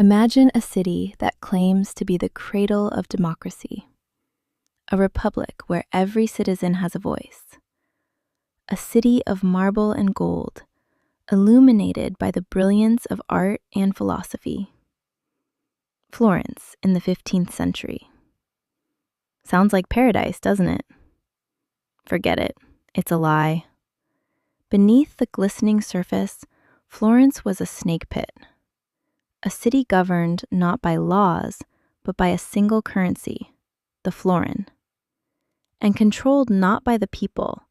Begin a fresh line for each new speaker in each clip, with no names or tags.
Imagine a city that claims to be the cradle of democracy, a republic where every citizen has a voice, a city of marble and gold, illuminated by the brilliance of art and philosophy. Florence in the 15th century. Sounds like paradise, doesn't it? Forget it. It's a lie. Beneath the glistening surface, Florence was a snake pit. A city governed not by laws, but by a single currency, the florin, and controlled not by the people,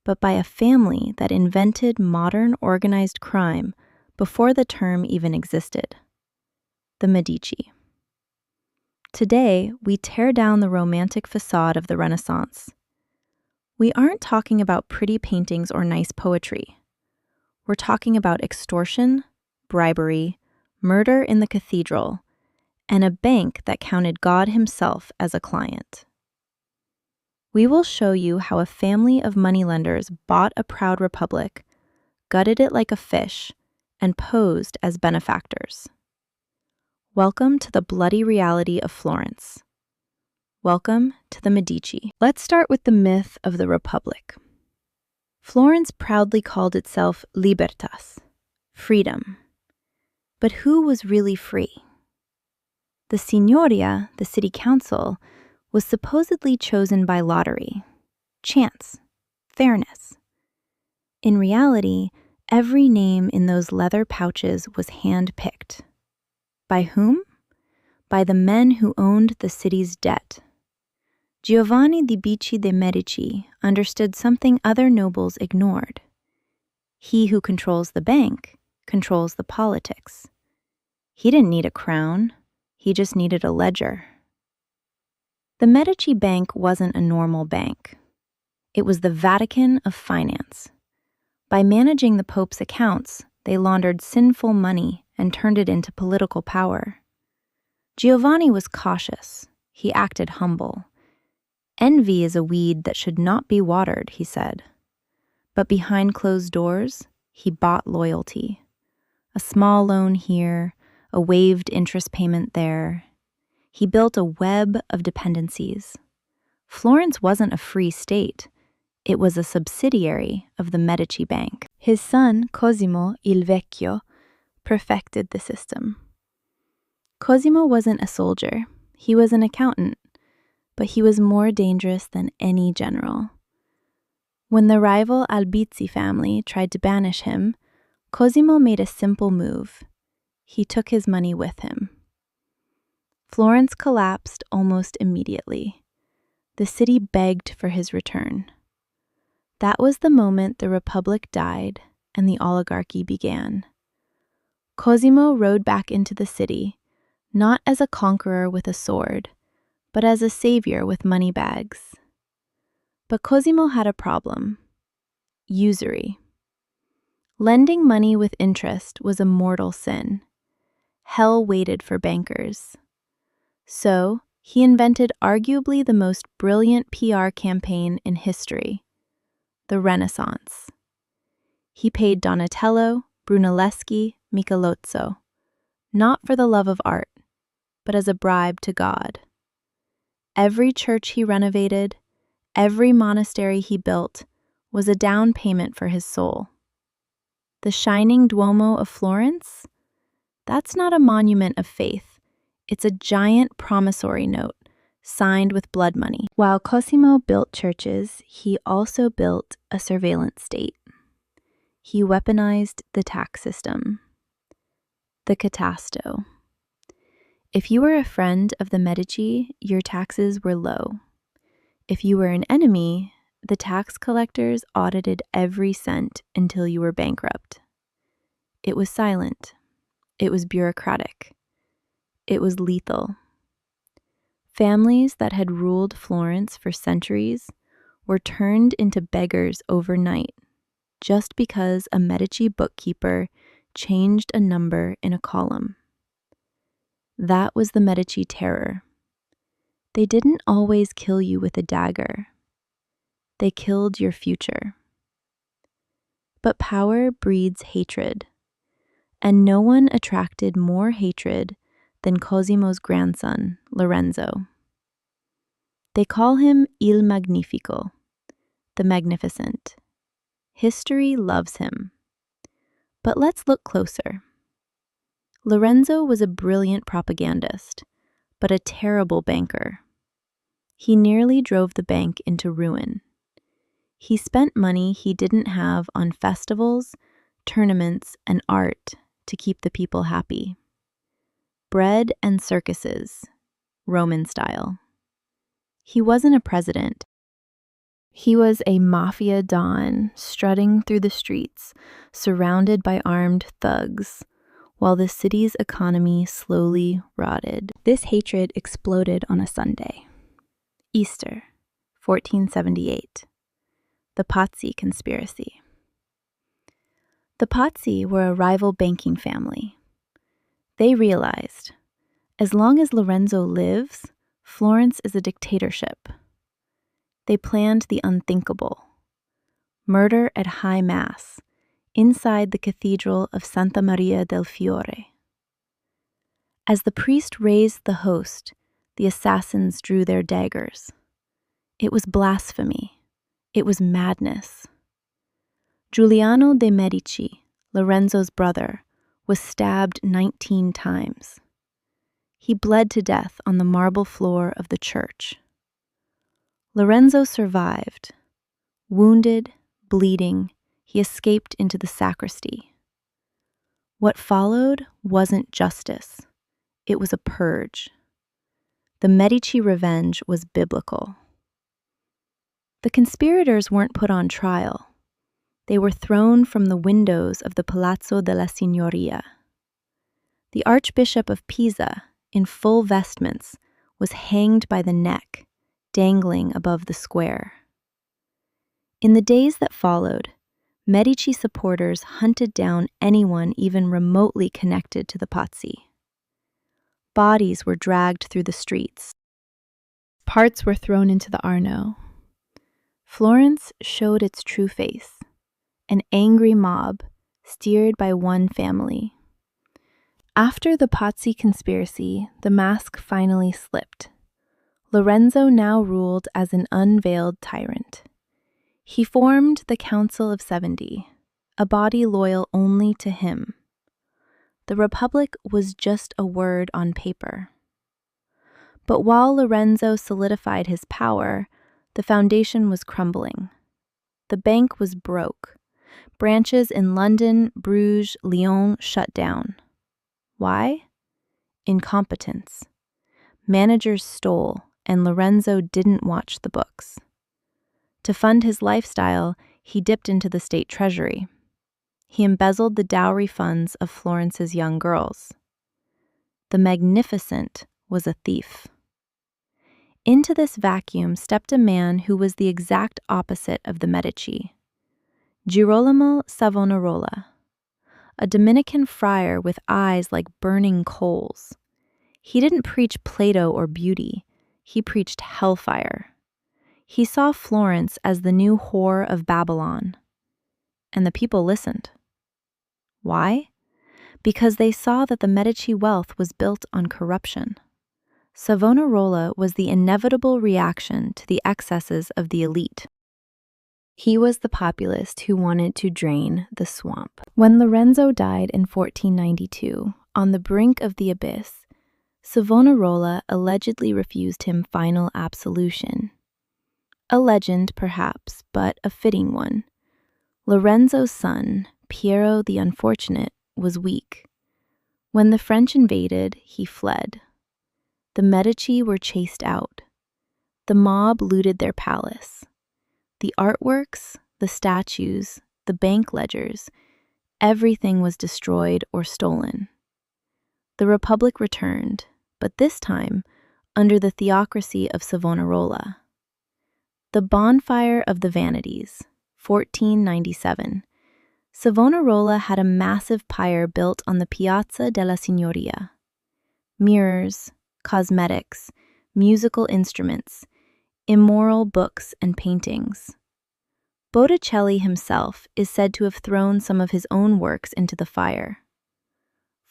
but by a family that invented modern organized crime before the term even existed, the Medici. Today, we tear down the romantic facade of the Renaissance. We aren't talking about pretty paintings or nice poetry. We're talking about extortion, bribery, murder in the cathedral, and a bank that counted God himself as a client. We will show you how a family of moneylenders bought a proud republic, gutted it like a fish, and posed as benefactors. Welcome to the bloody reality of Florence. Welcome to the Medici. Let's start with the myth of the Republic. Florence proudly called itself libertas, freedom. But who was really free? The Signoria, the city council, was supposedly chosen by lottery, chance, fairness. In reality, every name in those leather pouches was hand-picked. By whom? By the men who owned the city's debt. Giovanni di Bicci de' Medici understood something other nobles ignored. He who controls the bank controls the politics. He didn't need a crown, he just needed a ledger. The Medici Bank wasn't a normal bank. It was the Vatican of finance. By managing the Pope's accounts, they laundered sinful money and turned it into political power. Giovanni was cautious. He acted humble. Envy is a weed that should not be watered, he said. But behind closed doors, he bought loyalty. A small loan here, a waived interest payment there. He built a web of dependencies. Florence wasn't a free state. It was a subsidiary of the Medici Bank. His son, Cosimo il Vecchio, perfected the system. Cosimo wasn't a soldier. He was an accountant, but he was more dangerous than any general. When the rival Albizzi family tried to banish him, Cosimo made a simple move. He took his money with him. Florence collapsed almost immediately. The city begged for his return. That was the moment the Republic died and the oligarchy began. Cosimo rode back into the city, not as a conqueror with a sword, but as a savior with money bags. But Cosimo had a problem: usury. Lending money with interest was a mortal sin. Hell waited for bankers. So, he invented arguably the most brilliant PR campaign in history: the Renaissance. He paid Donatello, Brunelleschi, Michelozzo, not for the love of art, but as a bribe to God. Every church he renovated, every monastery he built, was a down payment for his soul. The shining Duomo of Florence? That's not a monument of faith. It's a giant promissory note, signed with blood money. While Cosimo built churches, he also built a surveillance state. He weaponized the tax system. The catasto. If you were a friend of the Medici, your taxes were low. If you were an enemy, the tax collectors audited every cent until you were bankrupt. It was silent. It was bureaucratic. It was lethal. Families that had ruled Florence for centuries were turned into beggars overnight, just because a Medici bookkeeper changed a number in a column. That was the Medici terror. They didn't always kill you with a dagger. They killed your future. But power breeds hatred, and no one attracted more hatred than Cosimo's grandson, Lorenzo. They call him Il Magnifico, the Magnificent. History loves him. But let's look closer. Lorenzo was a brilliant propagandist, but a terrible banker. He nearly drove the bank into ruin. He spent money he didn't have on festivals, tournaments, and art to keep the people happy. Bread and circuses, Roman style. He wasn't a president. He was a mafia don strutting through the streets, surrounded by armed thugs, while the city's economy slowly rotted. This hatred exploded on a Sunday. Easter, 1478. The Pazzi Conspiracy. The Pazzi were a rival banking family. They realized, as long as Lorenzo lives, Florence is a dictatorship. They planned the unthinkable. Murder at high mass, inside the Cathedral of Santa Maria del Fiore. As the priest raised the host, the assassins drew their daggers. It was blasphemy. It was madness. Giuliano de' Medici, Lorenzo's brother, was stabbed 19 times. He bled to death on the marble floor of the church. Lorenzo survived. Wounded, bleeding, he escaped into the sacristy. What followed wasn't justice. It was a purge. The Medici revenge was biblical. The conspirators weren't put on trial. They were thrown from the windows of the Palazzo della Signoria. The Archbishop of Pisa, in full vestments, was hanged by the neck, dangling above the square. In the days that followed, Medici supporters hunted down anyone even remotely connected to the Pazzi. Bodies were dragged through the streets. Parts were thrown into the Arno. Florence showed its true face, an angry mob steered by one family. After the Pazzi conspiracy, the mask finally slipped. Lorenzo now ruled as an unveiled tyrant. He formed the Council of 70, a body loyal only to him. The Republic was just a word on paper. But while Lorenzo solidified his power, the foundation was crumbling. The bank was broke. Branches in London, Bruges, Lyon shut down. Why? Incompetence. Managers stole, and Lorenzo didn't watch the books. To fund his lifestyle, he dipped into the state treasury. He embezzled the dowry funds of Florence's young girls. The Magnificent was a thief. Into this vacuum stepped a man who was the exact opposite of the Medici. Girolamo Savonarola, a Dominican friar with eyes like burning coals. He didn't preach Plato or beauty. He preached hellfire. He saw Florence as the new whore of Babylon. And the people listened. Why? Because they saw that the Medici wealth was built on corruption. Savonarola was the inevitable reaction to the excesses of the elite. He was the populist who wanted to drain the swamp. When Lorenzo died in 1492, on the brink of the abyss, Savonarola allegedly refused him final absolution. A legend, perhaps, but a fitting one. Lorenzo's son, Piero the Unfortunate, was weak. When the French invaded, he fled. The Medici were chased out. The mob looted their palace. The artworks, the statues, the bank ledgers, everything was destroyed or stolen. The Republic returned, but this time under the theocracy of Savonarola. The Bonfire of the Vanities, 1497. Savonarola had a massive pyre built on the Piazza della Signoria. Mirrors, cosmetics, musical instruments, immoral books and paintings. Botticelli himself is said to have thrown some of his own works into the fire.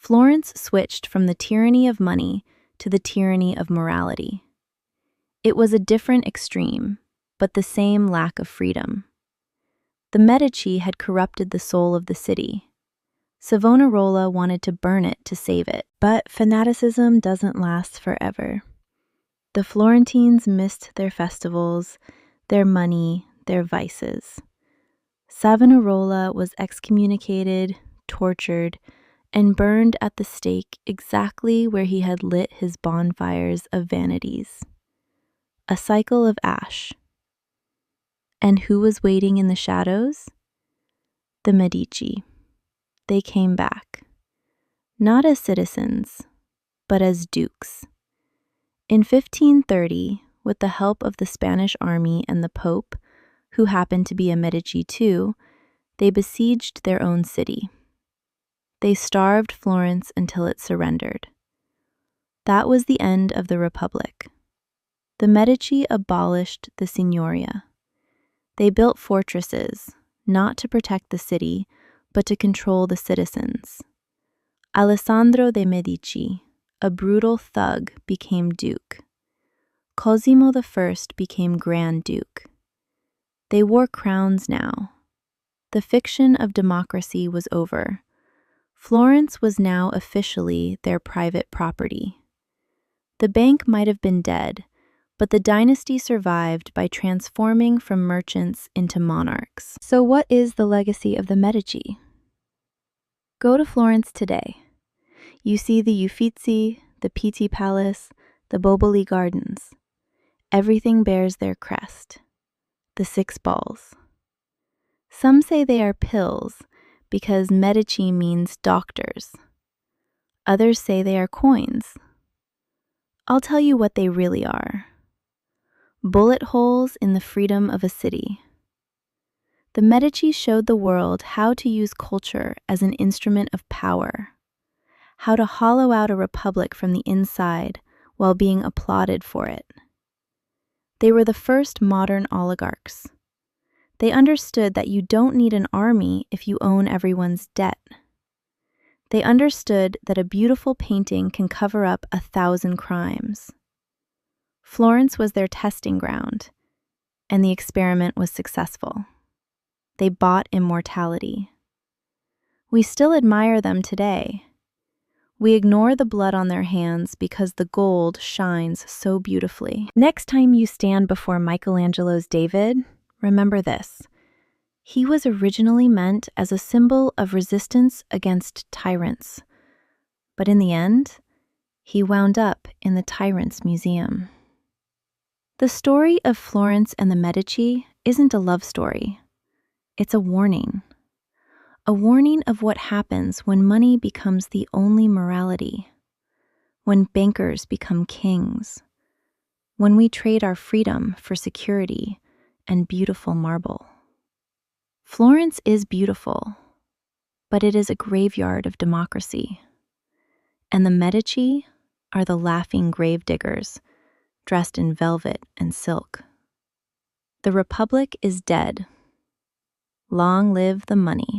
Florence switched from the tyranny of money to the tyranny of morality. It was a different extreme, but the same lack of freedom. The Medici had corrupted the soul of the city. Savonarola wanted to burn it to save it, but fanaticism doesn't last forever. The Florentines missed their festivals, their money, their vices. Savonarola was excommunicated, tortured, and burned at the stake exactly where he had lit his bonfires of vanities. A cycle of ash. And who was waiting in the shadows? The Medici. They came back, not as citizens, but as dukes. In 1530, with the help of the Spanish army and the Pope, who happened to be a Medici too, they besieged their own city. They starved Florence until it surrendered. That was the end of the Republic. The Medici abolished the Signoria. They built fortresses, not to protect the city, but to control the citizens. Alessandro de' Medici, a brutal thug, became duke. Cosimo I became Grand Duke. They wore crowns now. The fiction of democracy was over. Florence was now officially their private property. The bank might have been dead, but the dynasty survived by transforming from merchants into monarchs. So what is the legacy of the Medici? Go to Florence today. You see the Uffizi, the Pitti Palace, the Boboli Gardens. Everything bears their crest, the 6 balls. Some say they are pills because Medici means doctors. Others say they are coins. I'll tell you what they really are. Bullet holes in the freedom of a city. The Medici showed the world how to use culture as an instrument of power, how to hollow out a republic from the inside while being applauded for it. They were the first modern oligarchs. They understood that you don't need an army if you own everyone's debt. They understood that a beautiful painting can cover up 1,000 crimes. Florence was their testing ground, and the experiment was successful. They bought immortality. We still admire them today. We ignore the blood on their hands because the gold shines so beautifully. Next time you stand before Michelangelo's David, remember this. He was originally meant as a symbol of resistance against tyrants, but in the end, he wound up in the Tyrants Museum. The story of Florence and the Medici isn't a love story. It's a warning of what happens when money becomes the only morality, when bankers become kings, when we trade our freedom for security and beautiful marble. Florence is beautiful, but it is a graveyard of democracy. And the Medici are the laughing gravediggers, dressed in velvet and silk. The Republic is dead. Long live the money.